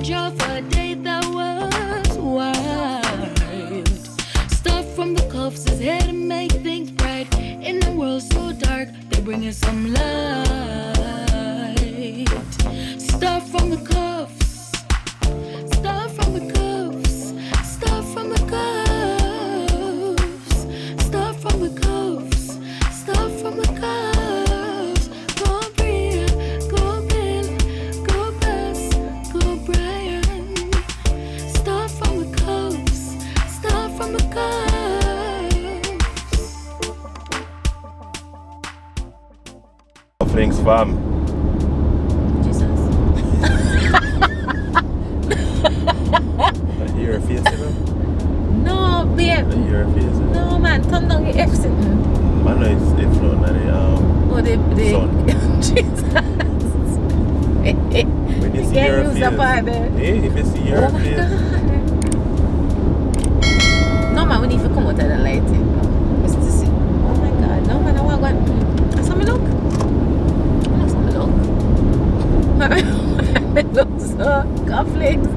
told you of a day that was wild. Stuff from the cuffs is here to make things bright. In a world so dark, they bring us some light. Stuff from the cuffs, stuff from the cuffs, stuff from the cuffs, stuff from the cuffs, stuff from the cuffs. Go Bria, go Bill, go Bess, go Brian. Stuff from the cuffs, stuff from the cuffs. Thanks, fam. Jesus. I hear her face, you know? No, babe. I hear her face. No, man. Turn down your F sitting. I know it's flown at the Oh, they sun. Jesus. When you see Can't her use face, the part there. hey, if you see her Oh my face, God. No, man, we need to come out of the lighting. Just to see. Oh my God. No, man, I want to go. That's how me look. That's how me look. Me look so cufflinks.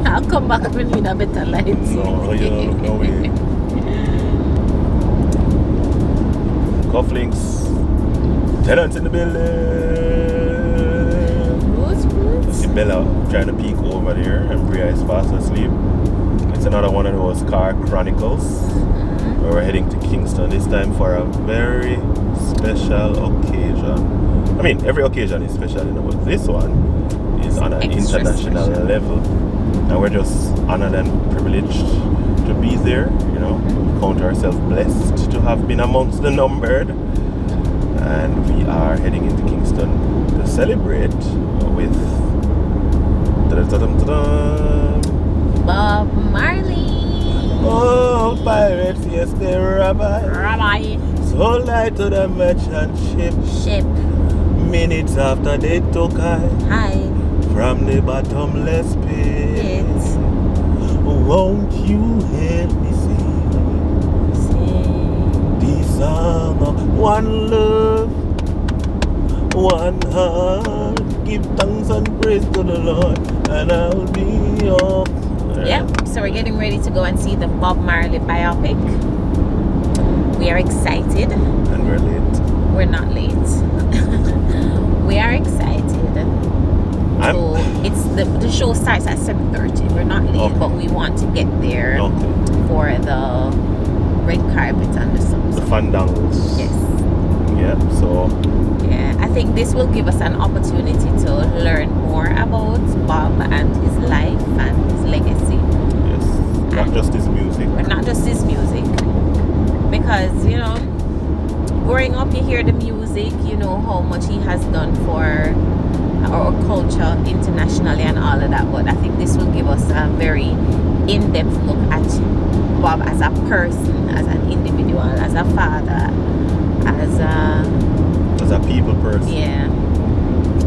I'll come back when we need a better light. no, you don't look no way. Cufflinks, tenants in the building. Roots. See Bella trying to peek over there, and Bria is fast asleep. It's another one of those car chronicles. We're heading to Kingston this time for a very special occasion. I mean, every occasion is special, you know, but this one is on an Extra international special. level. And we're just honored and privileged to be there, you know. Count ourselves blessed to have been amongst the numbered. And we are heading into Kingston to celebrate with Bob Marley. oh, pirates, yes, they're Rabbi. so light to the merchant ship. Ship. Minutes after they took I Hi. from the bottomless pit. It. Won't you help me sing the song of one love, one heart? Give thanks and praise to the Lord, and I'll be yours. Yep. So we're getting ready to go and see the Bob Marley biopic. We are excited. And we're late. We're not late. We are excited. So it's the show starts at 7:30. We're not late, Okay. but we want to get there Okay. for the red carpet and the stuff. The fandangles. Yes. Yeah, so Yeah, I think this will give us an opportunity to learn more about Bob and his life and his legacy. yes, not And- just his music. But not just his music. Because, you know, growing up you hear the music, you know how much he has done for our culture internationally and all of that. But I think this will give us a very in-depth look at Bob as a person, as an individual, as a father, as a... As a people person.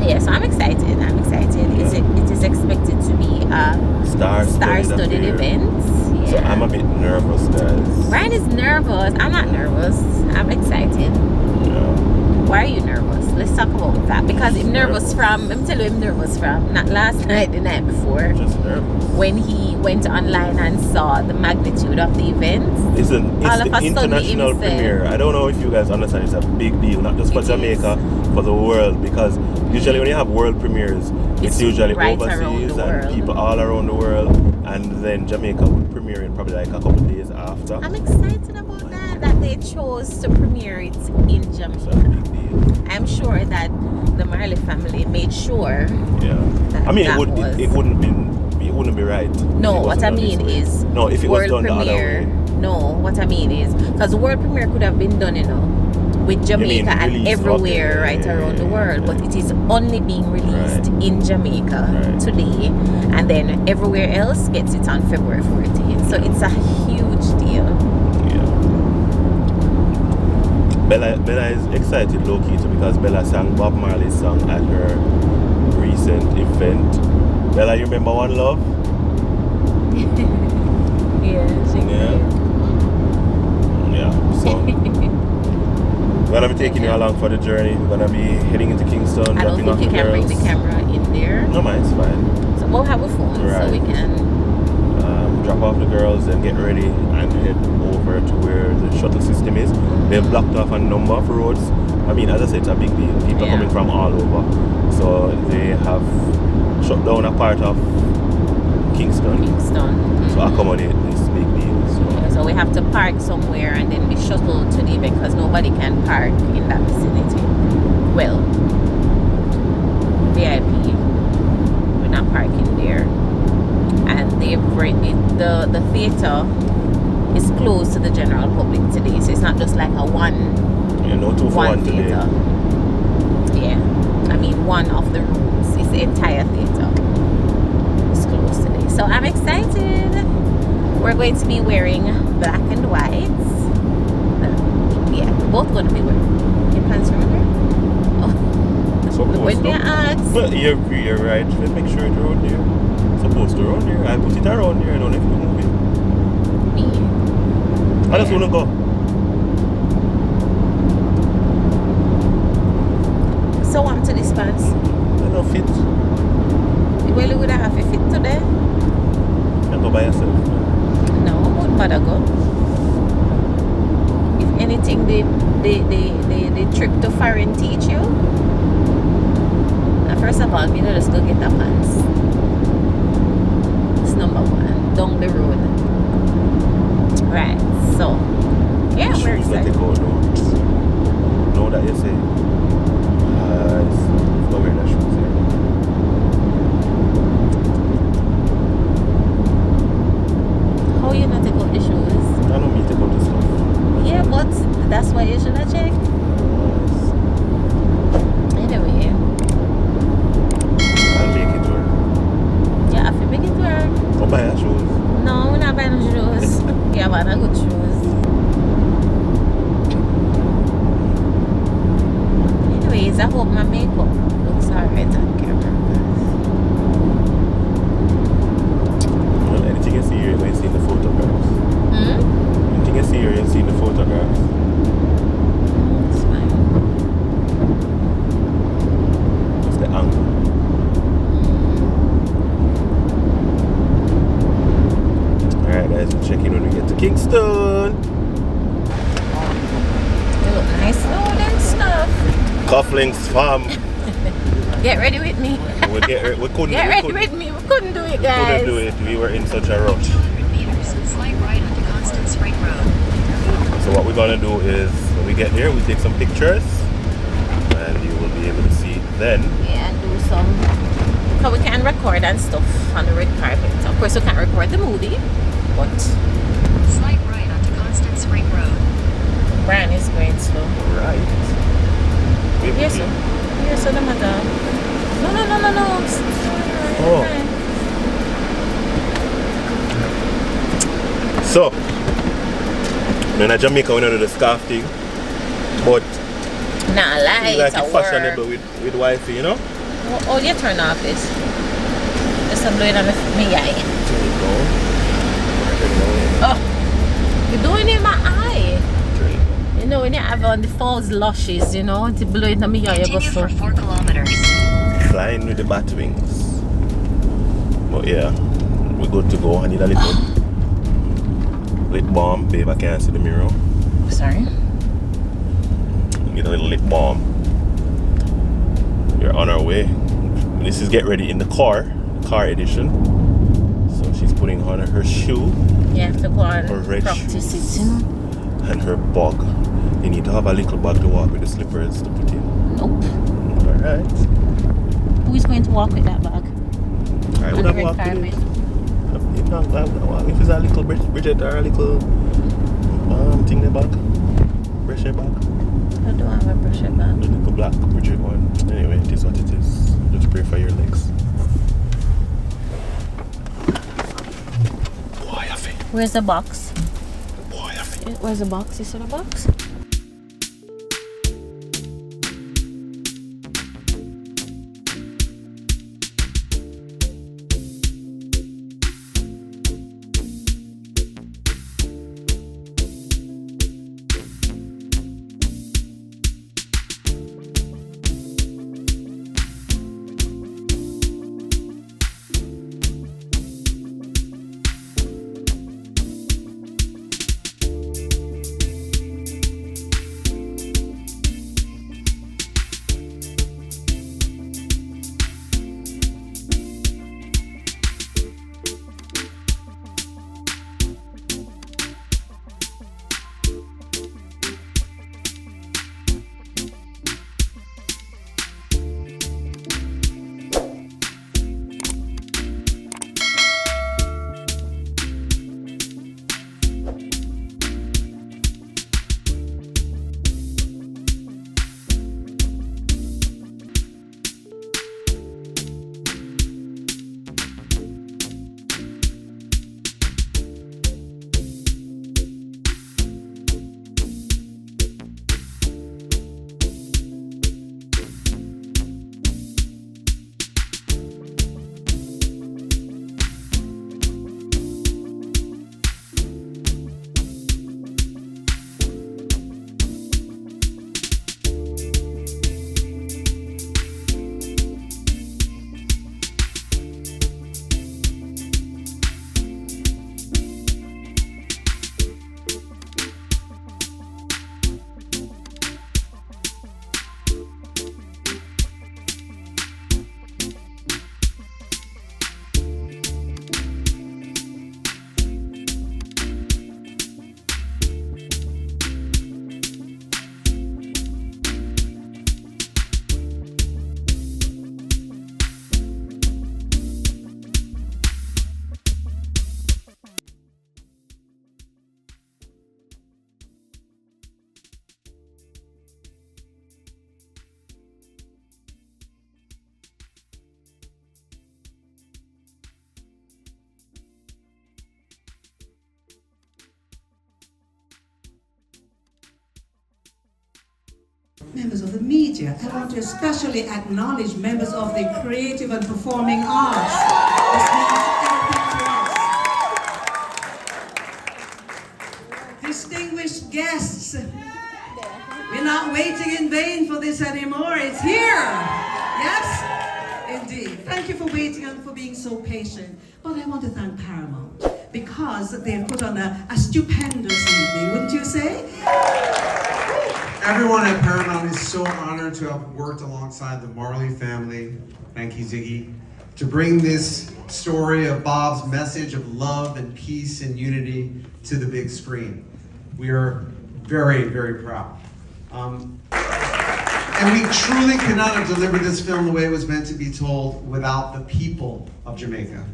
Yeah, so I'm excited. It is expected to be a star-studded affair. event. So Yeah. I'm a bit nervous, guys. Ryan is nervous. I'm not nervous. I'm excited. Yeah. Why are you nervous? Let's talk about that. Because I'm nervous from, let me tell you, I'm nervous from, not last night, the night before, Just nervous. when he went online and saw the magnitude of the event. It's All the of a sudden international him said- premiere. I don't know if you guys understand, it's a big deal, not just for It Jamaica, for the world. Because usually when you have world premieres, it's usually right around overseas the and world. people all around the world. And then Jamaica would premiere it probably like a couple days after. I'm excited about that they chose to premiere it in It's a Jamaica. big deal. I'm sure that the Marley family made sure. Yeah. That- I mean, that it wouldn't be right. if No, it what wasn't I done this mean way. is no, if it was done the other way. No, what I mean is, because the world premiere could have been done, you know, with Jamaica and released, everywhere okay, right around the world, but it is only being released Right. in Jamaica Right. today, and then everywhere else gets it on February 14th. So it's a huge deal. Yeah. Bella is excited low-key too, because Bella sang Bob Marley's song at her recent event. Bella, you remember One Love? Yeah, Yeah, so we're gonna be taking you along for the journey. We're gonna be heading into Kingston, I don't dropping off think you the can bring girls. the camera in there. No, man, it's fine. So we'll have a phone so Right. we can. Drop off the girls and get ready and head over to where the shuttle system is. They've blocked off a number of roads. I mean, as I said, it's a big deal. People Yeah. coming from all over. So they have shut down a part of Kingston to accommodate this big deal. Yeah, so we have to park somewhere and then be shuttled to the event because nobody can park in that vicinity. Well, VIP, we're not parking there. And the theatre is closed to the general public today, so it's not just like a one no 2 for 1 today. theatre. Yeah, I mean one of the rooms. It's the entire theatre. It's closed today, so I'm excited. We're going to be wearing black and white. Yeah, we're both going to be wearing. Your pants, remember? Oh, Supposed when they to. ask. But you're right. Let's make sure it's around there. Supposed to around there. I put it around there. I don't know if you move it. Me. I just want to go. So on to this pants. I don't fit. Well, you would have to fit today. You go by yourself. No, I wouldn't bother go. If anything, the trip to F.I.R.E teach you. First of all, you know, just go get the pants. It's number one. Down the road. Right. So, yeah, we're Shoes that excited. they go though. Know that you say. It's not wearing that shoes here. How you not take out the shoes? I don't mean to go to stuff. Yeah, but that's why you should have checked. Anyway, I'll make it work. yeah, if you make it work. Go buy your shoes. No, we're not buying no shoes. Yeah, but I good shoes. Anyways, I hope my makeup looks alright on camera. Well, anything you see here, you see in the photographs. Anything you see here, you see in the photographs. It's fine. It's the angle. Alright guys, we'll check in when we get to Kingston. You look nice load and stuff. Cufflinks fam. Get ready with me. We couldn't Get ready with me. We couldn't do it, guys. couldn't do it. We were in such a rush. 200 meters, slight right onto Constant Spring Road. So what we're gonna do is when we get there, we take some pictures, and you will be able to see then. Yeah, and do some. So we can record and stuff on the red carpet. Of course, we can't record the movie, but Slight right onto Constant Spring Road. Brian is going slow. Right. Yes, sir. Yes, sir, no matter. No. Oh. So, in Jamaica, we don't do the scarf thing, but Nah, lie. we like It's a it fashionable word. with wifey, you know? Oh, you turn off this. Just a blowing on me eye. There you go. Oh, you're doing it in my eye. There you go. You know, when you have on the false lashes, you know, to blow it on me eye, you go Continue so. for 4 kilometers. Flying with the bat wings. But yeah, we're good to go. I need a little lip balm. Babe, I can't see the mirror. Sorry. Need a little lip balm. We're on our way. This is get ready in the car edition. So she's putting on her shoe You have to go Her and red practice shoes. it, you know. and her bag. You need to have a little bag to walk with the slippers to put in. Nope. Alright. Who is going to walk with that bag? Alright, On would the have red walked with carpet. it. If it's a little Bridget or a little thing in the back. Brush your bag. I don't have a brush bag. The little black Bridget one. Anyway, it is what it is. Just pray for your legs. Boy, I feel. Where's the box? Boy, I feel. Where's the box? Is there a box? members of the media. I want to especially acknowledge members of the creative and performing arts. This means everything to us. Distinguished guests, we're not waiting in vain for this anymore. It's here. Yes, indeed. Thank you for waiting and for being so patient. But I want to thank Paramount because they've put on a stupendous evening, wouldn't you say? Everyone at Paramount is so honored to have worked alongside the Marley family, thank you Ziggy, to bring this story of Bob's message of love and peace and unity to the big screen. We are very, very proud. And we truly could not have delivered this film the way it was meant to be told without the people of Jamaica,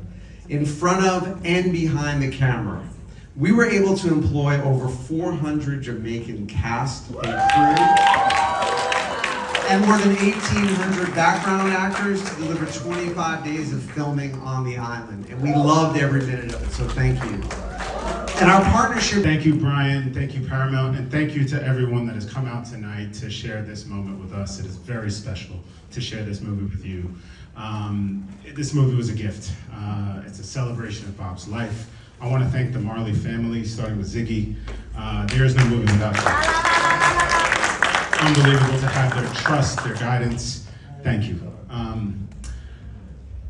in front of and behind the camera. We were able to employ over 400 Jamaican cast and crew, and more than 1,800 background actors to deliver 25 days of filming on the island. And we loved every minute of it, so thank you. And our partnership... Thank you, Brian, thank you, Paramount, and thank you to everyone that has come out tonight to share this moment with us. It is very special to share this movie with you. This movie was a gift. It's a celebration of Bob's life. I want to thank the Marley family, starting with Ziggy. There is no movie without you. Unbelievable to have their trust, their guidance. Thank you.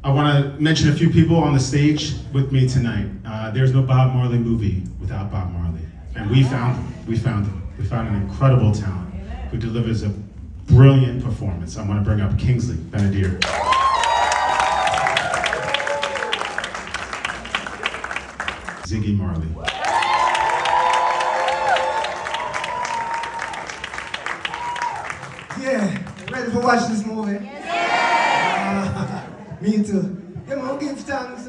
I want to mention a few people on the stage with me tonight. There's no Bob Marley movie without Bob Marley. And we found him. We found him. We found an incredible talent who delivers a brilliant performance. I want to bring up Kingsley Benadir. Ziggy Marley. Yeah, ready for watching this movie? Me too. Yeah, man, I'll give thanks.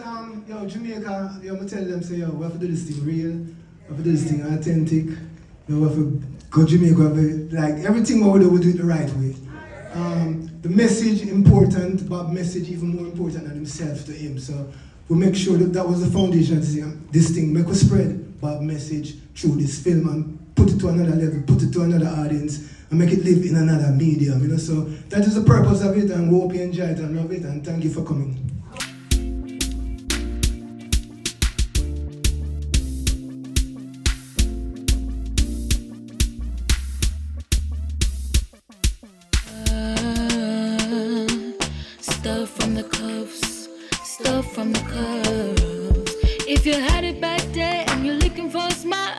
Yo, Jamaica, yo, I'm tell them, say, yo, we have to do this thing real, we have to do this thing authentic, yo, we have to go Jamaica, we have to, like, everything we do it the right way. The message important, Bob's message even more important than himself to him, so we make sure that was the foundation to see this thing, make us spread Bob's message through this film and put it to another level, put it to another audience, and make it live in another medium, you know, so that is the purpose of it, and we hope you enjoy it and love it, and thank you for coming. Stuff from the cuffs, stuff from the curves. If you had it back there and you're looking for a smile,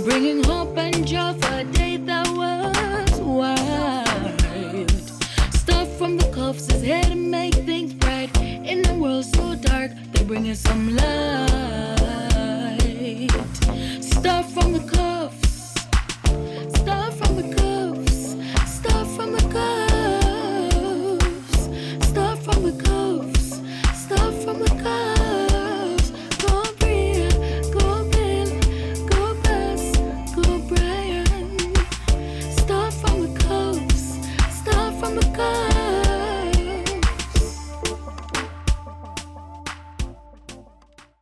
bringing hope and joy for a day that was wild. Stuff from the cuffs is here to make things bright. In a world so dark, they're bringing some light. Stuff from the cuffs,